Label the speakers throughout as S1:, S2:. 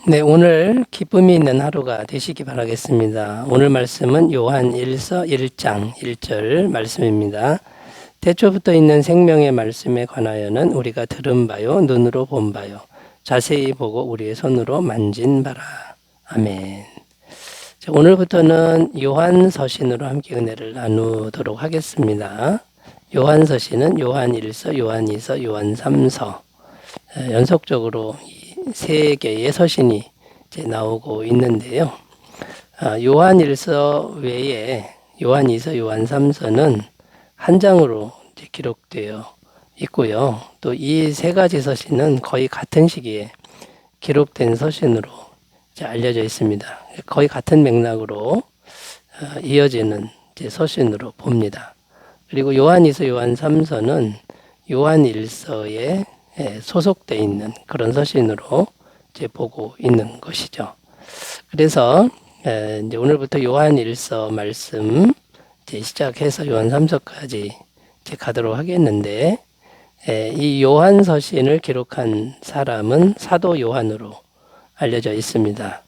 S1: 네, 오늘 기쁨이 있는 하루가 되시기 바라겠습니다. 오늘 말씀은 요한 1서 1장 1절 말씀입니다. 태초부터 있는 생명의 말씀에 관하여는 우리가 들은 바요, 눈으로 본 바요, 자세히 보고 우리의 손으로 만진 바라. 아멘. 자, 오늘부터는 요한 서신으로 함께 은혜를 나누도록 하겠습니다. 요한 서신은 요한 1서, 요한 2서, 요한 3서 연속적으로 세 개의 서신이 이제 나오고 있는데요. 요한 1서 외에 요한 2서, 요한 3서는 한 장으로 이제 기록되어 있고요. 또 이 세 가지 서신은 거의 같은 시기에 기록된 서신으로 이제 알려져 있습니다. 거의 같은 맥락으로 이어지는 이제 서신으로 봅니다. 그리고 요한 2서, 요한 3서는 요한 1서에 소속되어 있는 그런 서신으로 이제 보고 있는 것이죠. 그래서 이제 오늘부터 요한 1서 말씀 이제 시작해서 요한 3서까지 이제 가도록 하겠는데, 이 요한 서신을 기록한 사람은 사도 요한으로 알려져 있습니다.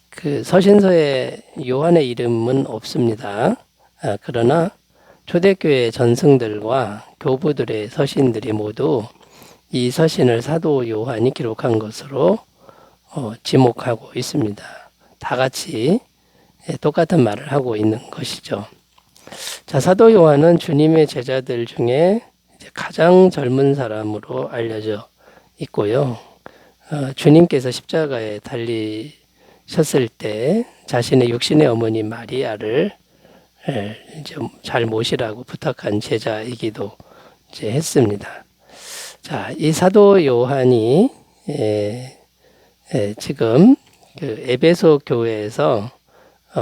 S1: 그 서신서에 요한의 이름은 없습니다. 그러나 초대교회 전승들과 교부들의 서신들이 모두 이 서신을 사도 요한이 기록한 것으로 지목하고 있습니다. 다 같이 똑같은 말을 하고 있는 것이죠. 자, 사도 요한은 주님의 제자들 중에 가장 젊은 사람으로 알려져 있고요. 주님께서 십자가에 달리셨을 때 자신의 육신의 어머니 마리아를 이제 잘 모시라고 부탁한 제자이기도 이제 했습니다. 자, 이 사도 요한이 지금 그 에베소 교회에서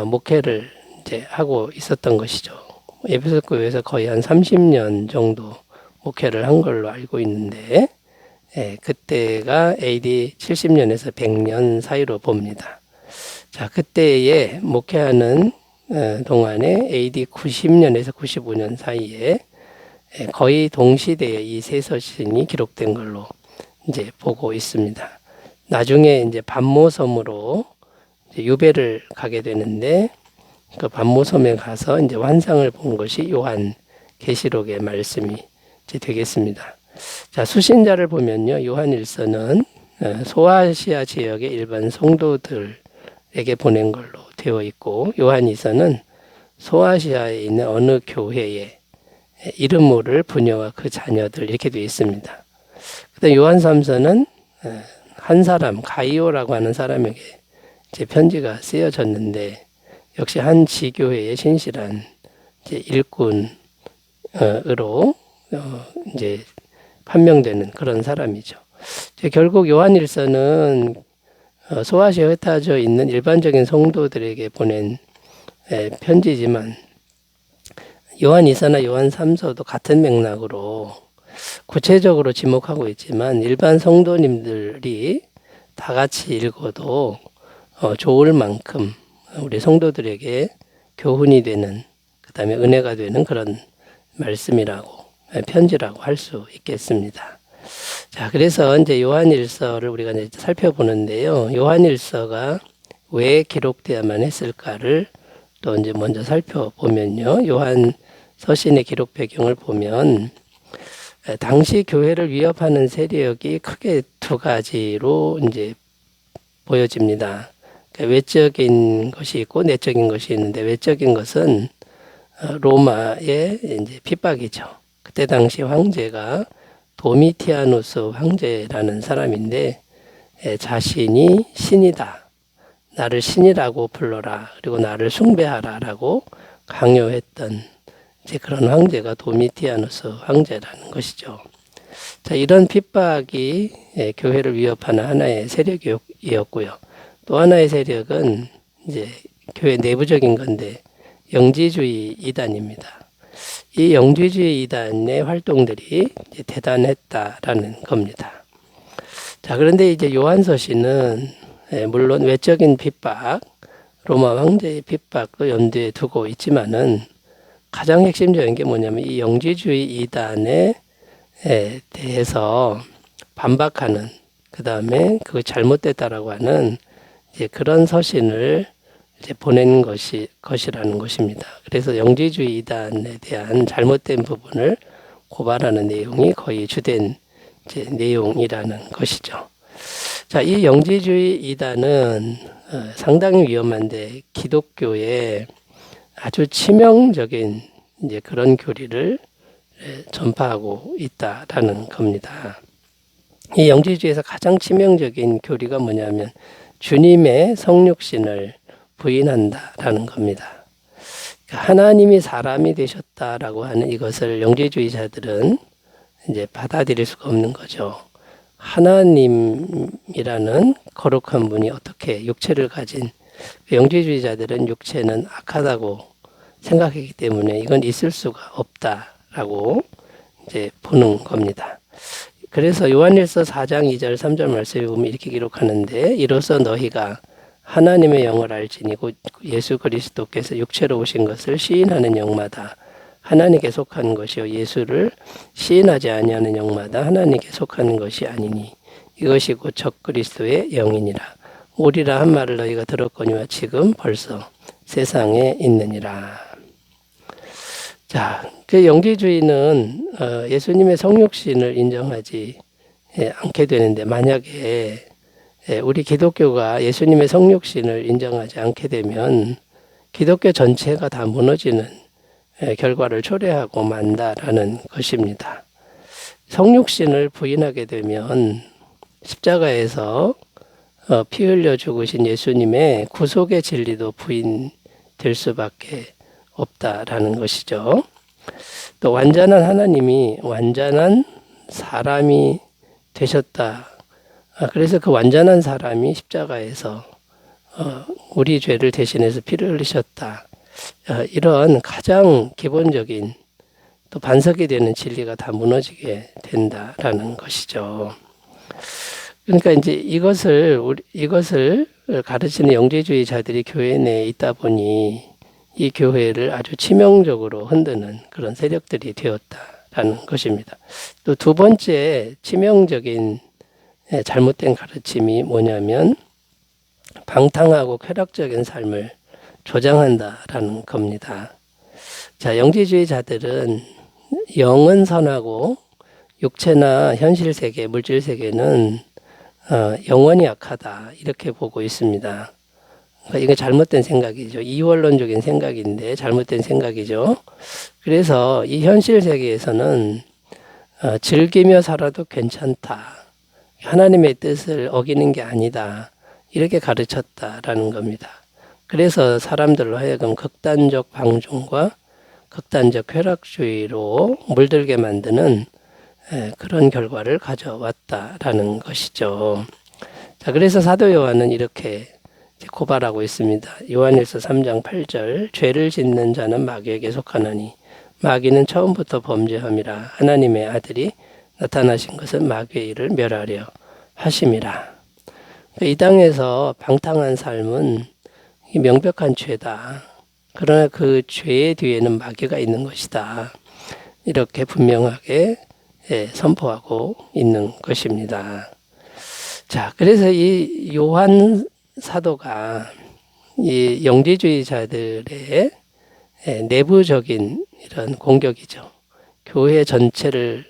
S1: 목회를 이제 하고 있었던 것이죠. 에베소 교회에서 거의 한 30년 정도 목회를 한 걸로 알고 있는데, 그때가 AD 70년에서 100년 사이로 봅니다. 자, 그때에 목회하는 동안에 AD 90년에서 95년 사이에 거의 동시대에 이 세 서신이 기록된 걸로 이제 보고 있습니다. 나중에 이제 반모섬으로 이제 유배를 가게 되는데, 그 반모섬에 가서 이제 환상을 본 것이 요한 계시록의 말씀이 이제 되겠습니다. 자, 수신자를 보면요, 요한 1서는 소아시아 지역의 일반 성도들에게 보낸 걸로 되어 있고, 요한 2서는 소아시아에 있는 어느 교회에 이름 모를 부녀와 그 자녀들 이렇게 되어 있습니다. 그다음 요한 3서는 한 사람 가이오라고 하는 사람에게 이제 편지가 쓰여졌는데, 역시 한 지교회의 신실한 이제 일꾼으로 이제 판명되는 그런 사람이죠. 결국 요한 1서는 소아시아에 흩어져 있는 일반적인 성도들에게 보낸 편지지만, 요한 2서나 요한 3서도 같은 맥락으로 구체적으로 지목하고 있지만 일반 성도님들이 다 같이 읽어도 좋을 만큼 우리 성도들에게 교훈이 되는, 그 다음에 은혜가 되는 그런 말씀이라고, 편지라고 할 수 있겠습니다. 자, 그래서 이제 요한 1서를 우리가 이제 살펴보는데요. 요한 1서가 왜 기록되어야만 했을까를 또 이제 먼저 살펴보면요. 요한 서신의 기록 배경을 보면 당시 교회를 위협하는 세력이 크게 두 가지로 이제 보여집니다. 그러니까 외적인 것이 있고 내적인 것이 있는데, 외적인 것은 로마의 이제 핍박이죠. 그때 당시 황제가 도미티아누스 황제라는 사람인데, 자신이 신이다, 나를 신이라고 불러라, 그리고 나를 숭배하라라고 강요했던 이제 그런 황제가 도미티아누스 황제라는 것이죠. 자, 이런 핍박이 교회를 위협하는 하나의 세력이었고요. 또 하나의 세력은 이제 교회 내부적인 건데 영지주의 이단입니다. 이 영지주의 이단의 활동들이 이제 대단했다라는 겁니다. 자, 그런데 이제 요한서신은 물론 외적인 핍박, 로마 황제의 핍박도 염두에 두고 있지만은 가장 핵심적인 게 뭐냐면 이 영지주의 이단에 대해서 반박하는 그 다음에 그거 잘못됐다라고 하는 이제 그런 서신을 이제 보낸 것이라는 것입니다. 그래서 영지주의 이단에 대한 잘못된 부분을 고발하는 내용이 거의 주된 이제 내용이라는 것이죠. 자, 이 영지주의 이단은 상당히 위험한데 기독교에 아주 치명적인 이제 그런 교리를 전파하고 있다라는 겁니다. 이 영지주의에서 가장 치명적인 교리가 뭐냐면 주님의 성육신을 부인한다라는 겁니다. 하나님이 사람이 되셨다라고 하는 이것을 영지주의자들은 이제 받아들일 수가 없는 거죠. 하나님이라는 거룩한 분이 어떻게 육체를 가진, 영지주의자들은 육체는 악하다고 생각하기 때문에 이건 있을 수가 없다라고 이제 보는 겁니다. 그래서 요한일서 4장 2절 3절 말씀에 보면 이렇게 기록하는데, 이로써 너희가 하나님의 영을 알지니 곧 예수 그리스도께서 육체로 오신 것을 시인하는 영마다 하나님께 속한 것이요 예수를 시인하지 아니하는 영마다 하나님께 속한 것이 아니니 이것이 곧 적그리스도의 영이니라. 오리라 한 말을 너희가 들었거니와 지금 벌써 세상에 있느니라. 자, 그 영지주의는 예수님의 성육신을 인정하지 않게 되는데, 만약에 우리 기독교가 예수님의 성육신을 인정하지 않게 되면 기독교 전체가 다 무너지는 결과를 초래하고 만다라는 것입니다. 성육신을 부인하게 되면 십자가에서 피 흘려 죽으신 예수님의 구속의 진리도 부인될 수밖에 없다라는 것이죠. 또 완전한 하나님이 완전한 사람이 되셨다. 그래서 그 완전한 사람이 십자가에서 우리 죄를 대신해서 피를 흘리셨다. 이런 가장 기본적인 또 반석이 되는 진리가 다 무너지게 된다라는 것이죠. 그러니까 이제 이것을 가르치는 영지주의자들이 교회 내에 있다 보니 이 교회를 아주 치명적으로 흔드는 그런 세력들이 되었다라는 것입니다. 또 두 번째 치명적인 잘못된 가르침이 뭐냐면 방탕하고 쾌락적인 삶을 조장한다라는 겁니다. 자, 영지주의자들은 영은 선하고 육체나 현실 세계, 물질 세계는 영원히 악하다 이렇게 보고 있습니다. 이거 잘못된 생각이죠. 이원론적인 생각인데 잘못된 생각이죠. 그래서 이 현실 세계에서는 즐기며 살아도 괜찮다. 하나님의 뜻을 어기는 게 아니다. 이렇게 가르쳤다라는 겁니다. 그래서 사람들로 하여금 극단적 방종과 극단적 쾌락주의로 물들게 만드는 그런 결과를 가져왔다라는 것이죠. 자, 그래서 사도 요한은 이렇게 고발하고 있습니다. 요한일서 3장 8절 죄를 짓는 자는 마귀에게 속하나니 마귀는 처음부터 범죄함이라 하나님의 아들이 나타나신 것은 마귀의 일을 멸하려 하심이라. 이 땅에서 방탕한 삶은 명백한 죄다. 그러나 그 죄의 뒤에는 마귀가 있는 것이다. 이렇게 분명하게 선포하고 있는 것입니다. 자, 그래서 이 요한 사도가 이 영지주의자들의 내부적인 이런 공격이죠. 교회 전체를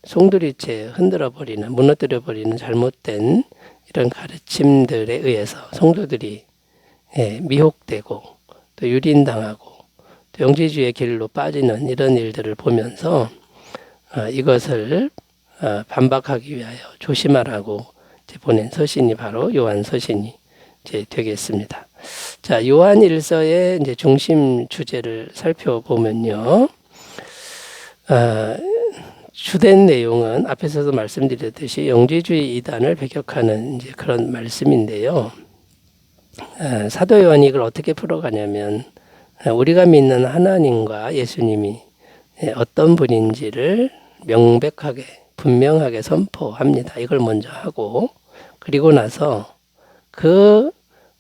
S1: 송두리째 흔들어버리는, 무너뜨려버리는 잘못된 이런 가르침들에 의해서 성도들이 미혹되고 또 유린당하고 또 영지주의의 길로 빠지는 이런 일들을 보면서 이것을 반박하기 위하여 조심하라고 보낸 서신이 바로 요한 서신이 되겠습니다. 자, 요한 일서의 이제 중심 주제를 살펴보면요. 주된 내용은 앞에서도 말씀드렸듯이 영지주의 이단을 배격하는 이제 그런 말씀인데요. 사도 요한이 이걸 어떻게 풀어가냐면 우리가 믿는 하나님과 예수님이 어떤 분인지를 명백하게 분명하게 선포합니다. 이걸 먼저 하고 그리고 나서 그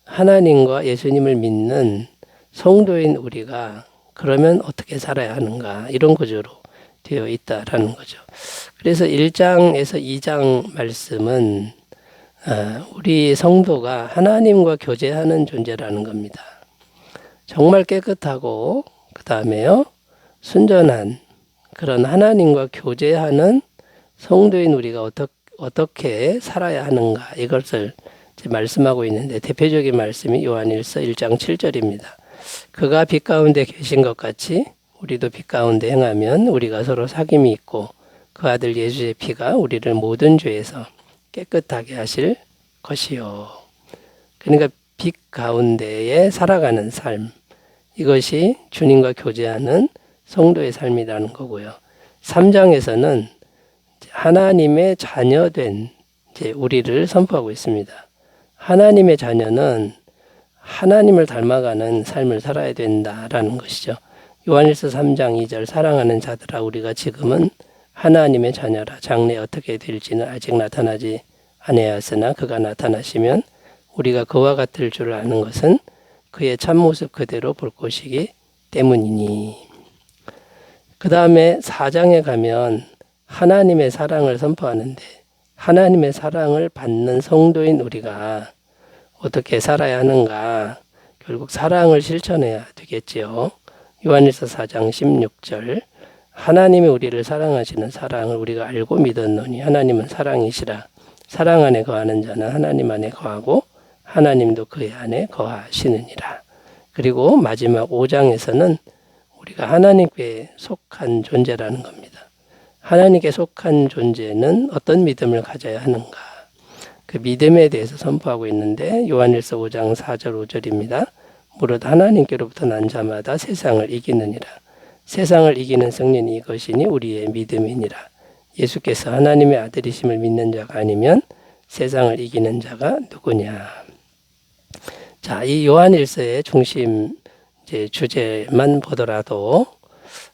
S1: 하나님과 예수님을 믿는 성도인 우리가 그러면 어떻게 살아야 하는가 이런 구조로 되어 있다라는 거죠. 그래서 1장에서 2장 말씀은 우리 성도가 하나님과 교제하는 존재라는 겁니다. 정말 깨끗하고 그 다음에요 순전한 그런 하나님과 교제하는 성도인 우리가 어떻게 살아야 하는가 이것을 말씀하고 있는데 대표적인 말씀이 요한일서 1장 7절입니다. 그가 빛 가운데 계신 것 같이 우리도 빛 가운데 행하면 우리가 서로 사귐이 있고 그 아들 예수의 피가 우리를 모든 죄에서 깨끗하게 하실 것이요. 그러니까 빛 가운데에 살아가는 삶 이것이 주님과 교제하는 성도의 삶이라는 거고요. 3장에서는 하나님의 자녀된 우리를 선포하고 있습니다. 하나님의 자녀는 하나님을 닮아가는 삶을 살아야 된다라는 것이죠. 요한일서 3장 2절 사랑하는 자들아 우리가 지금은 하나님의 자녀라 장래 어떻게 될지는 아직 나타나지 아니하였으나 그가 나타나시면 우리가 그와 같을 줄 아는 것은 그의 참모습 그대로 볼 것이기 때문이니. 그 다음에 4장에 가면 하나님의 사랑을 선포하는데 하나님의 사랑을 받는 성도인 우리가 어떻게 살아야 하는가 결국 사랑을 실천해야 되겠지요. 요한일서 4장 16절 하나님이 우리를 사랑하시는 사랑을 우리가 알고 믿었노니 하나님은 사랑이시라. 사랑 안에 거하는 자는 하나님 안에 거하고 하나님도 그의 안에 거하시느니라. 그리고 마지막 5장에서는 우리가 하나님께 속한 존재라는 겁니다. 하나님께 속한 존재는 어떤 믿음을 가져야 하는가. 그 믿음에 대해서 선포하고 있는데 요한일서 5장 4절 5절입니다. 무릇 하나님께로부터 난 자마다 세상을 이기느니라. 세상을 이기는 승리는 이것이니 우리의 믿음이니라. 예수께서 하나님의 아들이심을 믿는 자가 아니면 세상을 이기는 자가 누구냐. 자, 이 요한일서의 중심 주제만 보더라도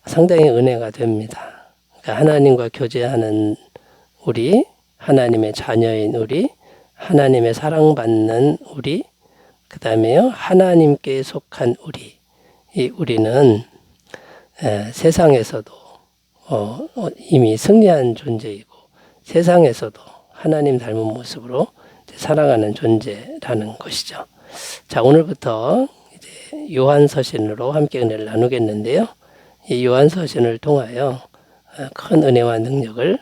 S1: 상당히 은혜가 됩니다. 그러니까 하나님과 교제하는 우리, 하나님의 자녀인 우리, 하나님의 사랑받는 우리, 그 다음에요 하나님께 속한 우리. 이 우리는 세상에서도 이미 승리한 존재이고 세상에서도 하나님 닮은 모습으로 살아가는 존재라는 것이죠. 자, 오늘부터 이제 요한서신으로 함께 은혜를 나누겠는데요. 이 요한서신을 통하여 큰 은혜와 능력을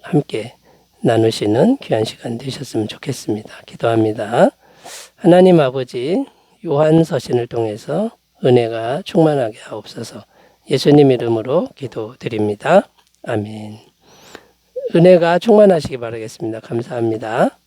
S1: 함께 나누시는 귀한 시간 되셨으면 좋겠습니다. 기도합니다. 하나님 아버지, 요한서신을 통해서 은혜가 충만하게 하옵소서. 예수님 이름으로 기도드립니다. 아멘. 은혜가 충만하시기 바라겠습니다. 감사합니다.